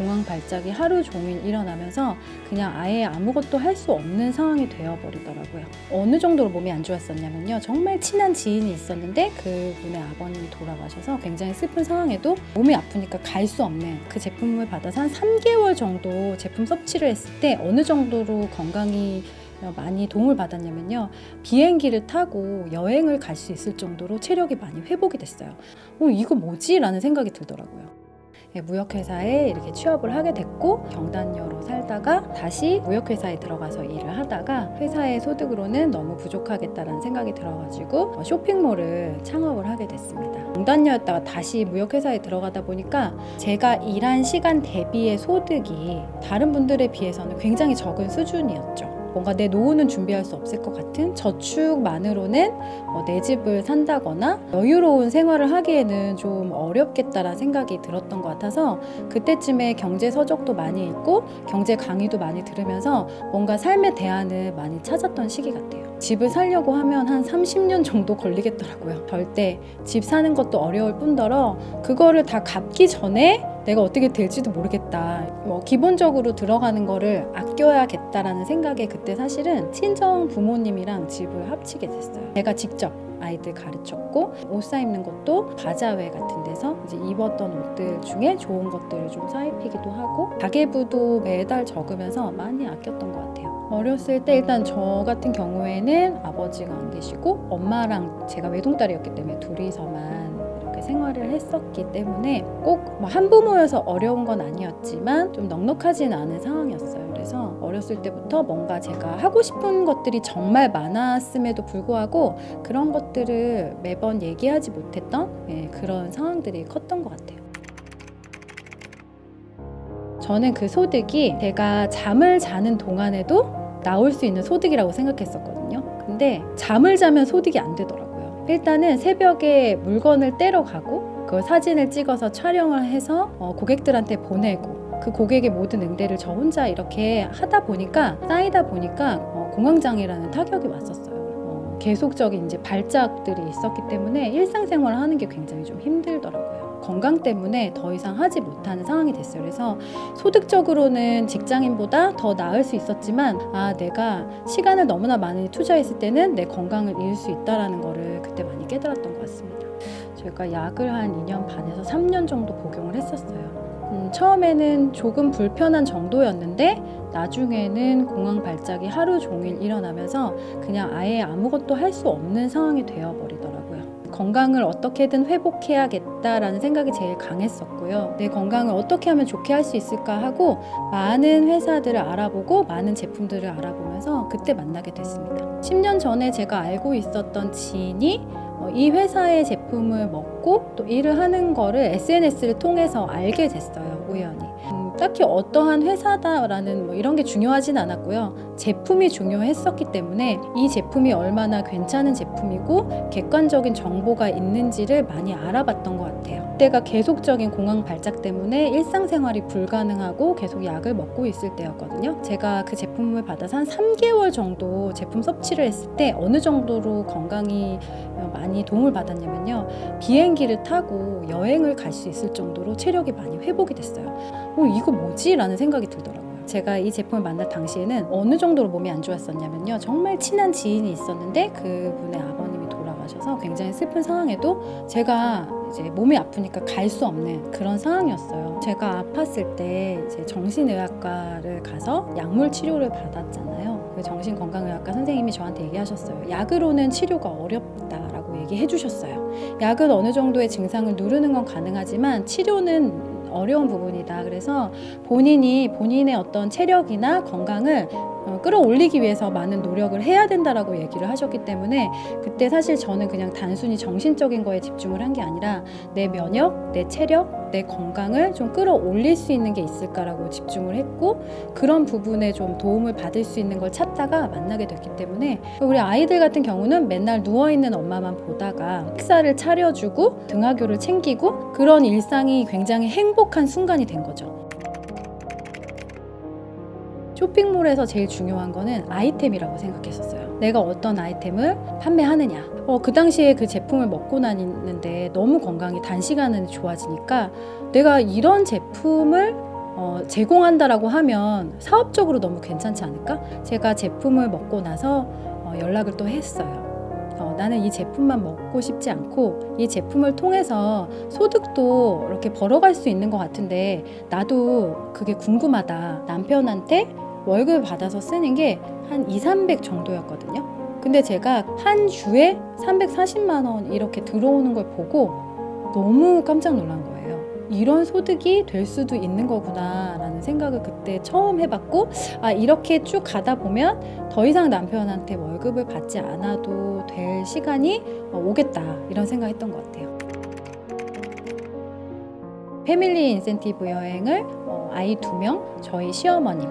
공황 발작이 하루 종일 일어나면서 그냥 아예 아무것도 할 수 없는 상황이 되어버리더라고요. 어느 정도로 몸이 안 좋았었냐면요, 정말 친한 지인이 있었는데 그분의 아버님이 돌아가셔서 굉장히 슬픈 상황에도 몸이 아프니까 갈 수 없는 그 제품을 받아서 한 3개월 정도 제품 섭취를 했을 때 어느 정도로 건강이 많이 도움을 받았냐면요, 비행기를 타고 여행을 갈 수 있을 정도로 체력이 많이 회복이 됐어요. 이거 뭐지? 라는 생각이 들더라고요. 무역회사에 이렇게 취업을 하게 됐고, 경단녀로 살다가 다시 무역회사에 들어가서 일을 하다가 회사의 소득으로는 너무 부족하겠다라는 생각이 들어가지고 쇼핑몰을 창업을 하게 됐습니다. 경단녀였다가 다시 무역회사에 들어가다 보니까 제가 일한 시간 대비의 소득이 다른 분들에 비해서는 굉장히 적은 수준이었죠. 뭔가 내 노후는 준비할 수 없을 것 같은 저축만으로는 내 집을 산다거나 여유로운 생활을 하기에는 좀 어렵겠다라는 생각이 들었던 것 같아서 그때쯤에 경제 서적도 많이 읽고 경제 강의도 많이 들으면서 뭔가 삶의 대안을 많이 찾았던 시기 같아요. 집을 사려고 하면 한 30년 정도 걸리겠더라고요. 절대 집 사는 것도 어려울 뿐더러 그거를 다 갚기 전에 내가 어떻게 될지도 모르겠다. 기본적으로 들어가는 거를 아껴야겠다라는 생각에 그때 사실은 친정 부모님이랑 집을 합치게 됐어요. 제가 직접 아이들 가르쳤고, 옷 사입는 것도 바자회 같은 데서 이제 입었던 옷들 중에 좋은 것들을 좀 사입히기도 하고, 가계부도 매달 적으면서 많이 아꼈던 것 같아요. 어렸을 때 일단 저 같은 경우에는 아버지가 안 계시고 엄마랑 제가 외동딸이었기 때문에 둘이서만 생활을 했었기 때문에 꼭 한부모여서 어려운 건 아니었지만 좀 넉넉하진 않은 상황이었어요. 그래서 어렸을 때부터 뭔가 제가 하고 싶은 것들이 정말 많았음에도 불구하고 그런 것들을 매번 얘기하지 못했던 그런 상황들이 컸던 것 같아요. 저는 그 소득이 제가 잠을 자는 동안에도 나올 수 있는 소득이라고 생각했었거든요. 근데 잠을 자면 소득이 안 되더라고요. 일단은 새벽에 물건을 떼러 가고 그 사진을 찍어서 촬영을 해서 고객들한테 보내고 그 고객의 모든 응대를 저 혼자 이렇게 하다 보니까 쌓이다 보니까 공황장애라는 타격이 왔었어요. 계속적인 이제 발작들이 있었기 때문에 일상생활을 하는 게 굉장히 좀 힘들더라고요. 건강 때문에 더 이상 하지 못하는 상황이 됐어요. 그래서 소득적으로는 직장인보다 더 나을 수 있었지만 내가 시간을 너무나 많이 투자했을 때는 내 건강을 잃을 수 있다는 거를 그때 많이 깨달았던 것 같습니다. 제가 약을 한 2년 반에서 3년 정도 복용을 했었어요. 처음에는 조금 불편한 정도였는데 나중에는 공황 발작이 하루 종일 일어나면서 그냥 아예 아무것도 할 수 없는 상황이 되어버리더라고요. 건강을 어떻게든 회복해야겠다라는 생각이 제일 강했었고요. 내 건강을 어떻게 하면 좋게 할 수 있을까 하고 많은 회사들을 알아보고 많은 제품들을 알아보면서 그때 만나게 됐습니다. 10년 전에 제가 알고 있었던 지인이 이 회사의 제품을 먹고 또 일을 하는 거를 SNS를 통해서 알게 됐어요. 우연히. 딱히 어떠한 회사다라는 이런 게 중요하진 않았고요. 제품이 중요했었기 때문에 이 제품이 얼마나 괜찮은 제품이고 객관적인 정보가 있는지를 많이 알아봤던 것 같아요. 그때가 계속적인 공황 발작 때문에 일상생활이 불가능하고 계속 약을 먹고 있을 때였거든요. 제가 그 제품을 받아서 한 3개월 정도 제품 섭취를 했을 때 어느 정도로 건강이 많이 도움을 받았냐면요, 비행기를 타고 여행을 갈 수 있을 정도로 체력이 많이 회복이 됐어요. 이거 뭐지? 라는 생각이 들더라고요. 제가 이 제품을 만날 당시에는 어느 정도로 몸이 안 좋았었냐면요, 정말 친한 지인이 있었는데 그분의 아버님이 돌아가셔서 굉장히 슬픈 상황에도 제가 이제 몸이 아프니까 갈 수 없는 그런 상황이었어요. 제가 아팠을 때 이제 정신의학과를 가서 약물 치료를 받았잖아요. 그 정신건강의학과 선생님이 저한테 얘기하셨어요. 약으로는 치료가 어렵다라고 얘기해 주셨어요. 약은 어느 정도의 증상을 누르는 건 가능하지만 치료는 어려운 부분이다. 그래서 본인의 어떤 체력이나 건강을 끌어올리기 위해서 많은 노력을 해야 된다라고 얘기를 하셨기 때문에 그때 사실 저는 그냥 단순히 정신적인 거에 집중을 한 게 아니라 내 면역, 내 체력, 내 건강을 좀 끌어올릴 수 있는 게 있을까라고 집중을 했고, 그런 부분에 좀 도움을 받을 수 있는 걸 찾다가 만나게 됐기 때문에 우리 아이들 같은 경우는 맨날 누워있는 엄마만 보다가 식사를 차려주고 등하교를 챙기고 그런 일상이 굉장히 행복한 순간이 된 거죠. 쇼핑몰에서 제일 중요한 거는 아이템이라고 생각했었어요. 내가 어떤 아이템을 판매하느냐. 그 당시에 그 제품을 먹고 다니는데 너무 건강이 단시간에 좋아지니까 내가 이런 제품을 제공한다라고 하면 사업적으로 너무 괜찮지 않을까? 제가 제품을 먹고 나서 연락을 또 했어요. 나는 이 제품만 먹고 싶지 않고 이 제품을 통해서 소득도 이렇게 벌어갈 수 있는 것 같은데 나도 그게 궁금하다. 남편한테 월급을 받아서 쓰는 게 한 200~300 정도였거든요. 근데 제가 한 주에 340만 원 이렇게 들어오는 걸 보고 너무 깜짝 놀란 거예요. 이런 소득이 될 수도 있는 거구나 라는 생각을 그때 처음 해봤고, 이렇게 쭉 가다 보면 더 이상 남편한테 월급을 받지 않아도 될 시간이 오겠다 이런 생각했던 것 같아요. 패밀리 인센티브 여행을 아이 2명, 저희 시어머님,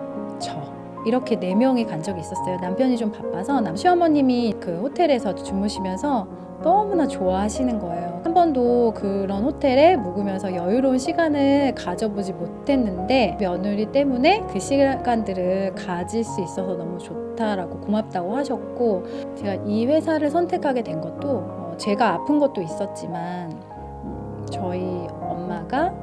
이렇게 4명이 간 적이 있었어요. 남편이 좀 바빠서 시어머님이 그 호텔에서 주무시면서 너무나 좋아하시는 거예요. 한 번도 그런 호텔에 묵으면서 여유로운 시간을 가져보지 못했는데 며느리 때문에 그 시간들을 가질 수 있어서 너무 좋다라고 고맙다고 하셨고, 제가 이 회사를 선택하게 된 것도 제가 아픈 것도 있었지만 저희 엄마가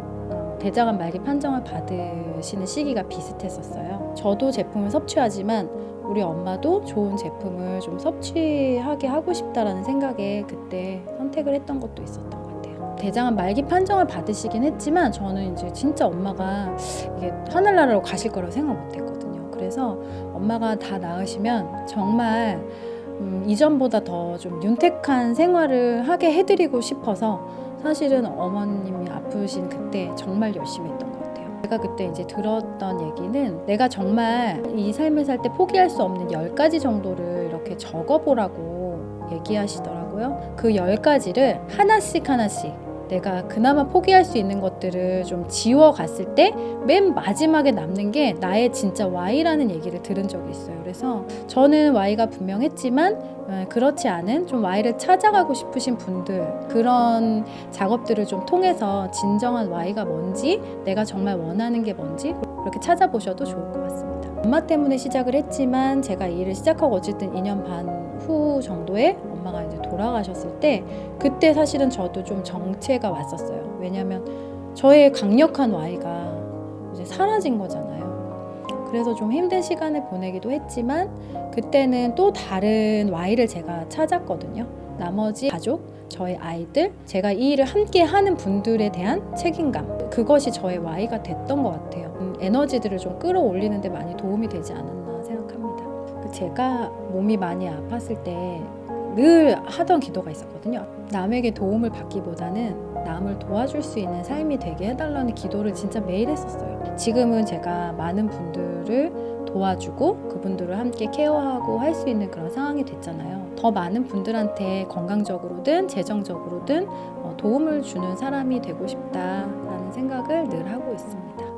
대장암 말기 판정을 받으시는 시기가 비슷했었어요. 저도 제품을 섭취하지만 우리 엄마도 좋은 제품을 좀 섭취하게 하고 싶다라는 생각에 그때 선택을 했던 것도 있었던 것 같아요. 대장암 말기 판정을 받으시긴 했지만 저는 이제 진짜 엄마가 이게 하늘나라로 가실 거라고 생각 못 했거든요. 그래서 엄마가 다 나으시면 정말 이전보다 더 좀 윤택한 생활을 하게 해드리고 싶어서 사실은 어머님이 아프신 그때 정말 열심히 했던 것 같아요. 제가 그때 이제 들었던 얘기는 내가 정말 이 삶을 살 때 포기할 수 없는 10가지 정도를 이렇게 적어보라고 얘기하시더라고요. 그 10가지를 하나씩 내가 그나마 포기할 수 있는 것들을 좀 지워갔을 때 맨 마지막에 남는 게 나의 진짜 Y라는 얘기를 들은 적이 있어요. 그래서 저는 Y가 분명했지만 그렇지 않은 좀 Y를 찾아가고 싶으신 분들, 그런 작업들을 좀 통해서 진정한 Y가 뭔지, 내가 정말 원하는 게 뭔지 그렇게 찾아보셔도 좋을 것 같습니다. 엄마 때문에 시작을 했지만 제가 이 일을 시작하고 어쨌든 2년 반 후 정도에 엄마가 이제 돌아가셨을 때 그때 사실은 저도 좀 정체가 왔었어요. 왜냐하면 저의 강력한 Y가 이제 사라진 거잖아요. 그래서 좀 힘든 시간을 보내기도 했지만 그때는 또 다른 Y를 제가 찾았거든요. 나머지 가족, 저희 아이들, 제가 이 일을 함께 하는 분들에 대한 책임감, 그것이 저의 Y가 됐던 것 같아요. 에너지들을 좀 끌어올리는 데 많이 도움이 되지 않았나 생각합니다. 제가 몸이 많이 아팠을 때 늘 하던 기도가 있었거든요. 남에게 도움을 받기보다는 남을 도와줄 수 있는 삶이 되게 해달라는 기도를 진짜 매일 했었어요. 지금은 제가 많은 분들을 도와주고 그분들을 함께 케어하고 할 수 있는 그런 상황이 됐잖아요. 더 많은 분들한테 건강적으로든 재정적으로든 도움을 주는 사람이 되고 싶다라는 생각을 늘 하고 있습니다.